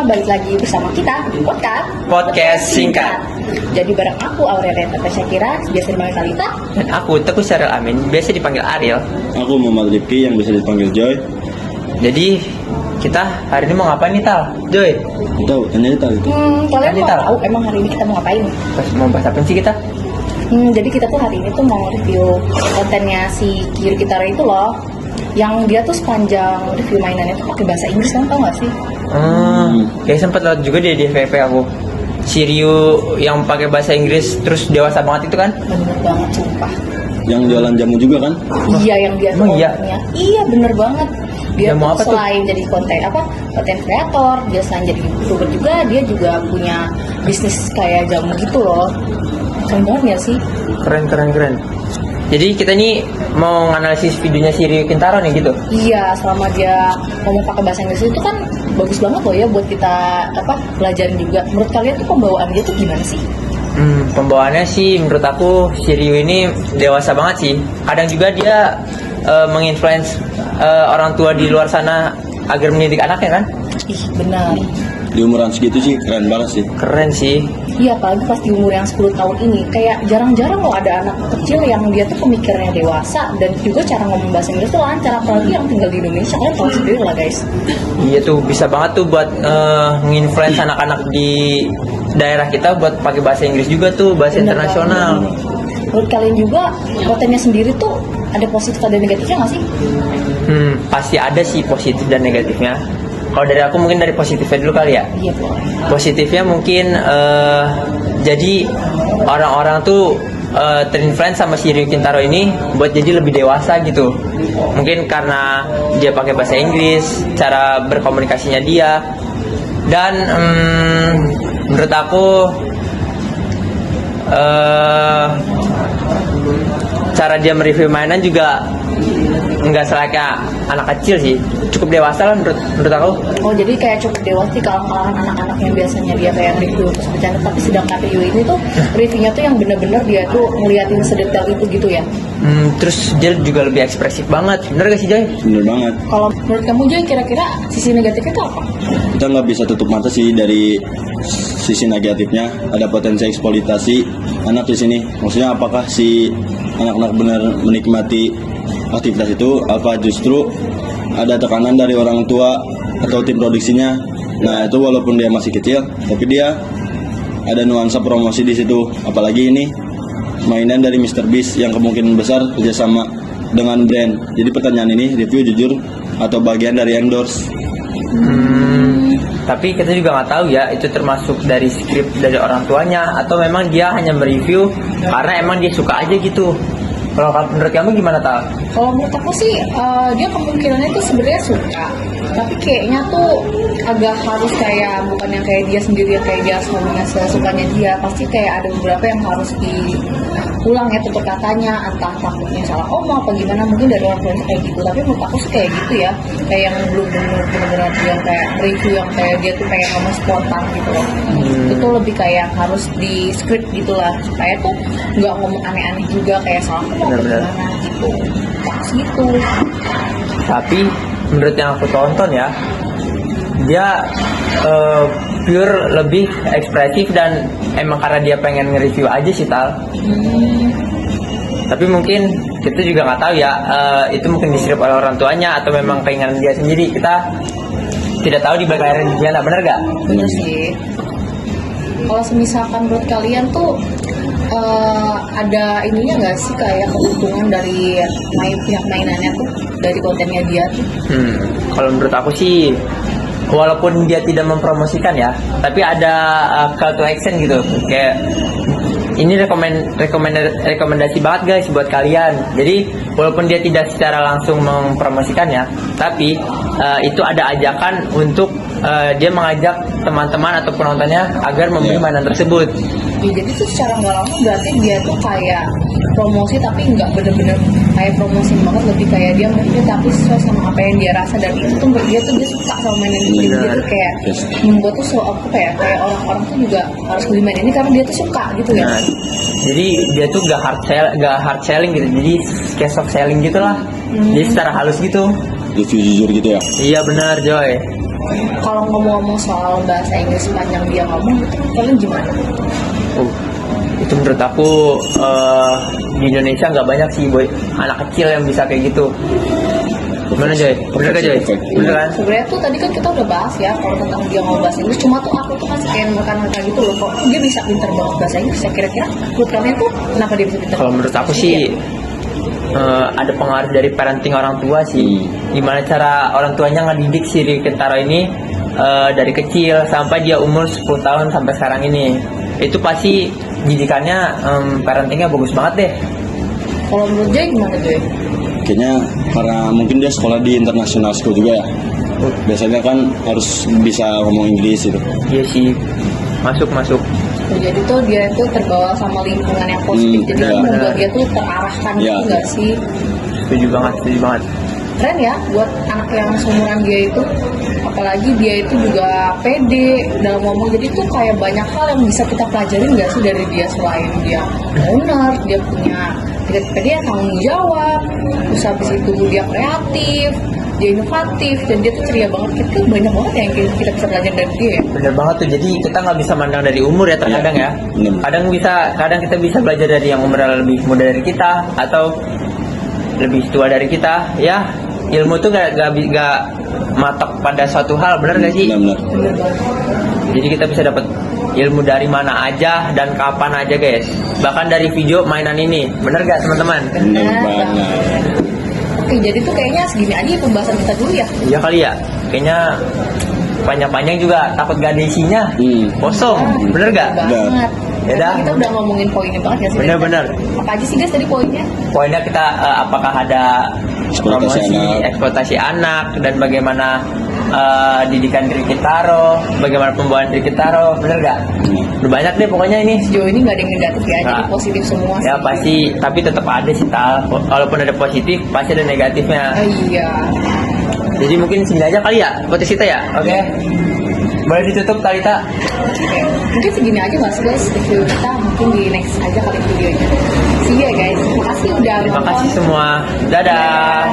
balik lagi bersama kita di Podcast Singkat. Jadi bareng aku Aurelia Tata Syakira, biasa dipanggil Kalita. Dan aku Teguh Syaril Amin, biasa dipanggil Ariel. Aku Muhammad Rifki yang bisa dipanggil Joy. Jadi kita hari ini mau ngapain nih Tal? Joy? Tahu, tanya Tal itu. Kalian Kan mau kita- tahu emang hari ini kita mau ngapain? Mau bahas apa sih kita? Jadi kita tuh hari ini tuh mau review kontennya si Kiri Kitaro itu loh. Yang dia tuh sepanjang review mainannya tuh pakai bahasa Inggris, kan tau gak sih? Kayak sempet lihat juga di FYP aku. Shiryu yang pakai bahasa Inggris terus dewasa banget itu kan? Bener banget, sumpah. Yang jualan jamu juga kan? Iya, yang dia tuh Emang iya? orangnya. Iya, bener banget. Dia Jamu tuh apa tuh? selain jadi konten kreator, dia selain jadi youtuber juga, dia juga punya bisnis kayak jamu gitu loh. Keren banget ya sih? Keren. Jadi kita ini mau nganalisis videonya Shiryu Kintaro nih gitu. Iya, selama dia ngomong pakai bahasa Inggris itu kan bagus banget loh ya buat kita pelajarin juga. Menurut kalian tuh pembawaan dia tuh gimana sih? Pembawaannya sih menurut aku Shiryu ini dewasa banget sih. Kadang juga dia menginfluence orang tua di luar sana agar mendidik anaknya kan? Ih, benar. Di umuran segitu sih keren banget sih. Keren sih. Iya, apalagi pas di umur yang 10 tahun ini. Kayak jarang-jarang loh ada anak kecil yang dia tuh pemikirannya dewasa dan juga cara ngomong bahasa Inggris tuh lancar, apalagi yang tinggal di Indonesia. Kalian tahu sendiri lah guys. Iya tuh bisa banget tuh buat nginfluence anak-anak di daerah kita buat pakai bahasa Inggris juga tuh, bahasa Bener internasional. banget. Menurut kalian juga kontennya sendiri tuh ada positif dan negatifnya nggak sih? Pasti ada sih positif dan negatifnya. Kalau dari aku mungkin dari positifnya dulu kali ya. Iya, boleh. Positifnya mungkin jadi orang-orang tuh terinfluence sama Shiryu Kintaro ini buat jadi lebih dewasa gitu. Mungkin karena dia pakai bahasa Inggris, cara berkomunikasinya dia, dan menurut aku cara dia mereview mainan juga nggak selayaknya anak kecil sih, cukup dewasa lah menurut aku. Oh, jadi kayak cukup dewasa sih kalau kalangan anak-anak yang biasanya dia kayak review terus bercanda, tapi sedangkan review ini tuh reviewnya tuh yang bener-bener dia tuh ngeliatin sedetail itu gitu ya. Terus dia juga lebih ekspresif banget, bener gak sih Joy? Bener banget. Kalau menurut kamu Joy, kira-kira sisi negatifnya itu apa? Kita nggak bisa tutup mata sih dari sisi negatifnya. Ada potensi eksploitasi anak di sini. Maksudnya apakah si anak-anak benar menikmati aktivitas itu? Apa justru ada tekanan dari orang tua atau tim produksinya? Nah itu walaupun dia masih kecil, tapi dia ada nuansa promosi di situ. Apalagi ini mainan dari Mr. Beast yang kemungkinan besar kerjasama dengan brand. Jadi pertanyaan ini, review jujur atau bagian dari endorse? Tapi kita juga nggak tahu ya itu termasuk dari skrip dari orang tuanya atau memang dia hanya mereview karena emang dia suka aja gitu. Kalau menurut kamu gimana Tal? Kalau menurut aku sih dia kemungkinannya tuh sebenarnya suka, tapi kayaknya tuh agak harus kayak bukan yang kayak dia sendiri yang kayak dia ngomongnya sesukanya dia, pasti kayak ada beberapa yang harus diulang ya tutur katanya, entah takutnya salah omong apa gimana, mungkin dari orang tuanya kayak gitu. Tapi menurut aku sih kayak gitu ya, kayak yang belum benar-benar yang kayak review yang kayak dia tuh pengen ngomong spontan gitu loh. Itu lebih kayak harus di script gitulah supaya tuh nggak ngomong aneh-aneh juga kayak salah omong apa Benar-benar. gimana gitu. Pas gitu. Tapi menurut yang aku tonton ya, dia pure lebih ekspresif dan emang karena dia pengen nge-review aja sih Tal. Tapi mungkin kita juga nggak tahu ya, itu mungkin disirip oleh orang tuanya atau memang keinginan dia sendiri. Kita tidak tahu di balik layar dia, bener gak? Bener sih. Kalau misalkan menurut kalian tuh ada ininya nggak sih kayak keuntungan dari pihak mainannya tuh dari kontennya dia tuh? Kalau menurut aku sih, walaupun dia tidak mempromosikan ya, tapi ada call to action gitu. Kayak ini rekomendasi banget guys buat kalian. Jadi walaupun dia tidak secara langsung mempromosikannya, tapi itu ada ajakan untuk dia mengajak teman-teman atau penontonnya agar membeli mainan tersebut. Ya, jadi tuh secara nggak langsung berarti dia tuh kayak promosi tapi nggak bener-bener kayak promosi banget, lebih kayak dia mungkin tapi sesuai sama apa yang dia rasa, dan itu tuh menurut dia tuh dia suka sama mainan ini. Dia tuh kayak membuat tuh so apa kayak orang-orang tuh juga harus beli mainan ini karena dia tuh suka gitu ya. Nah, jadi dia tuh gak hard selling gitu, jadi kayak soft selling gitulah. Jadi secara halus gitu. Review jujur gitu ya. Iya benar Joy. kalau ngomong-ngomong soal bahasa Inggris sepanjang dia ngomong itu kalian gimana? Oh, itu menurut aku di Indonesia nggak banyak sih boy anak kecil yang bisa kayak gitu. Gimana Joy? Bener kan Joy? Bener kan? Sebenarnya tuh tadi kan kita udah bahas ya kalau tentang dia ngomong bahasa Inggris. Cuma tuh aku tuh kasih kayak mereka gitu loh, kok dia bisa pinter banget bahasa Inggris. Saya kira-kira menurut kalian tuh kenapa dia bisa pinter? Kalau menurut aku sih ada pengaruh dari parenting orang tua sih. Gimana cara orang tuanya ngedidik si Riri Kentaro ini dari kecil sampai dia umur 10 tahun sampai sekarang ini. Itu pasti didikannya parentingnya bagus banget deh. Kalau menurut Joy gimana Joy? Kayaknya karena mungkin dia sekolah di international school juga ya. Biasanya kan harus bisa ngomong Inggris gitu. Iya sih, masuk. Jadi tuh dia tuh terbawa sama lingkungan yang positif. Jadi iya. membuat dia tuh terarahkan Iya. gitu nggak sih? Setuju banget. Keren ya buat anak yang seumuran dia itu. Apalagi dia itu juga pede dalam ngomong. Jadi tuh kayak banyak hal yang bisa kita pelajarin nggak sih dari dia, selain dia owner, dia punya dia tanggung jawab, terus habis itu dia kreatif, dia inovatif, dan dia tuh ceria banget. Kita banyak banget yang kita bisa belajar dari dia ya. Bener banget tuh. Jadi kita nggak bisa mandang dari umur ya terkadang Iya, ya. bener. Kadang kita bisa belajar dari yang umurnya lebih muda dari kita atau lebih tua dari kita. Ya, ilmu tuh gak matok pada suatu hal, bener gak sih? Benar-benar. Bener banget. Jadi kita bisa dapat ilmu dari mana aja dan kapan aja guys. Bahkan dari video mainan ini, bener gak teman-teman? Benar banget. Oke, jadi tuh kayaknya segini aja ya pembahasan kita dulu ya. Iya kali ya. Kayaknya panjang-panjang juga takut gak ada isinya. Kosong, bener gak? Banget. Ya dah. Kita udah ngomongin poinnya banget ya sih. Bener-bener. Apa aja sih guys tadi poinnya? Poinnya kita apakah ada Eksploitasi promosi anak. eksploitasi anak dan bagaimana didikan Riri Kentaro, bagaimana pembawaan Riri Kentaro, bener gak? Udah banyak deh pokoknya ini. Sejauh ini nggak ada yang negatif ya, jadi Nah. positif semua sih. Ya pasti, tapi tetap ada sih Tal. Walaupun ada positif, pasti ada negatifnya. Iya. Jadi mungkin segini aja kali ya, podcast kita ya, oke? Boleh ditutup Talita? Oke. Mungkin segini aja nggak sih guys review kita, mungkin di next aja kali videonya. See you ya guys. Terima kasih udah Terima nonton. kasih semua. Dadah.